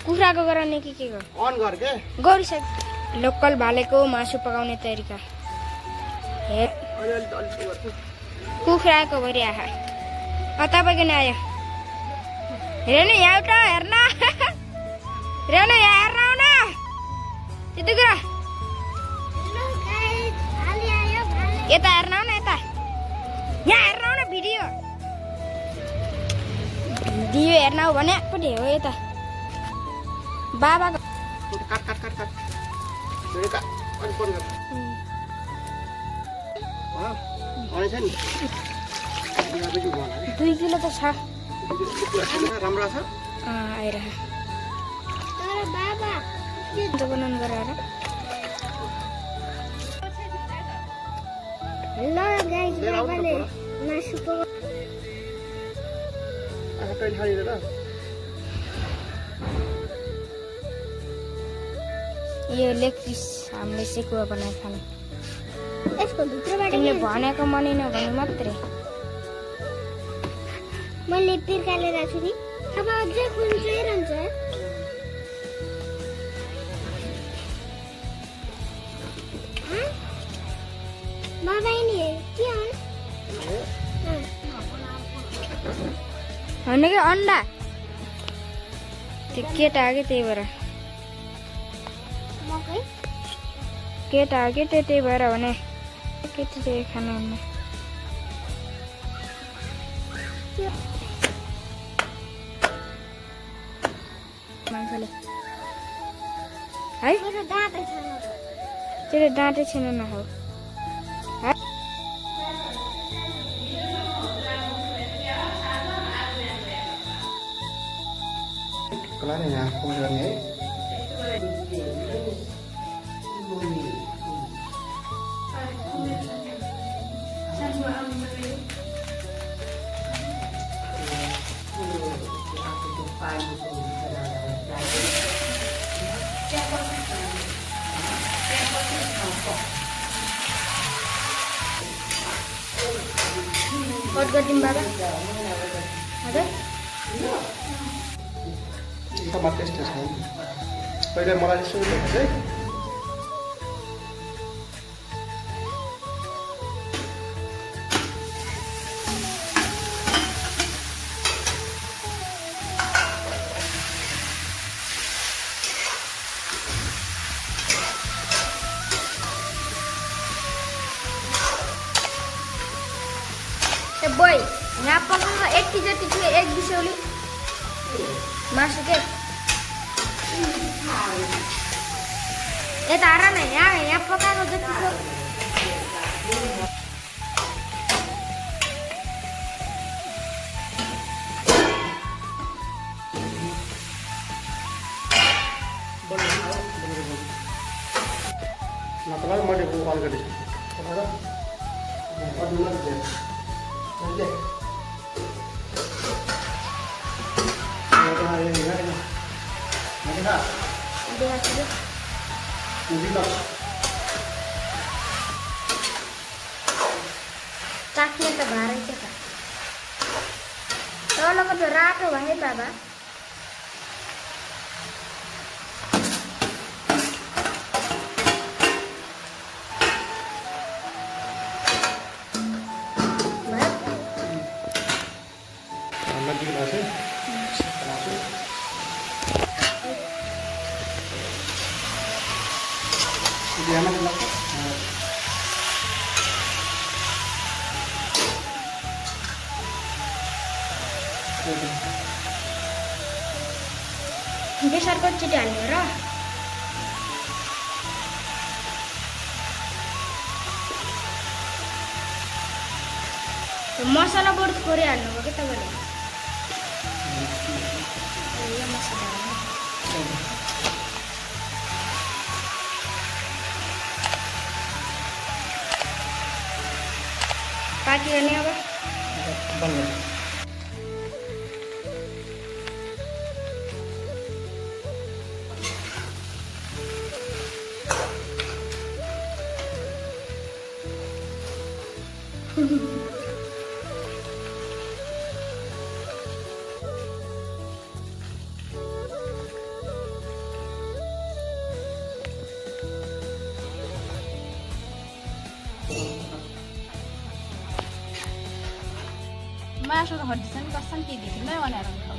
कुखुराको गराउने के को अन गर के गरिसक लोकल भालेको मासु पकाउने तरिका हे कुखुराको भरि आहा तपाईको नै आयो हेर्नु यहाँ एउटा हेर्न हेर्नु यहाँ हेर्न आउन त्यति कुरा यता हेर्न आउन यता यहाँ हेर्न आउन भिडियो हेर्न आऊ भने पनि हो यता बाबाको काट काट काट काट का अनि फोन गर अनि छ नि 2 किलो त छ राम्रो छ आइरह तर बाबा के बनाउनु गरेर ल गाइस बाबाले मासु पकाउ आफै खाइदिएर यो लेग पिस हामीले सेकुवा बनाएर खाने यसको भित्रबाट तिमीले भनेको मानिन भने मात्रै मैले पिर्काले राख्छु नि अब अझै खुल्दै रहन्छ बाबा नि के हो होइन कि अन्डा त्यो केटा हो कि त्यही भएर मकै केटा हो कि त्यही भएर भने केटी चाहिँ खानुहुन्न मान्छेले है तेरो दाँतै छैन नखाऊ कलाले यहाँ फोन गर्ने है कट गरिदिउँ बाबा हजुर सब टेस्ट छ पहिले मलाई यसो हेर्नु है बोय यहाँ पकाएको 80 जति थियो एक बिसौली मासु के यता हेर न यहाँ पकाएको जति थियो नतलाई मैले कल गरेछु चाख्ने त भारै छ त तलको त रातो भयो बाबा बेसारको छिटो हाल्नु र मसला बरु थोरै हाल्नु हो कि तपाईँले पाकी गर्ने अब मासुको हड्डी चाहिँ कसम के देखिन्न बनाएर खाऊ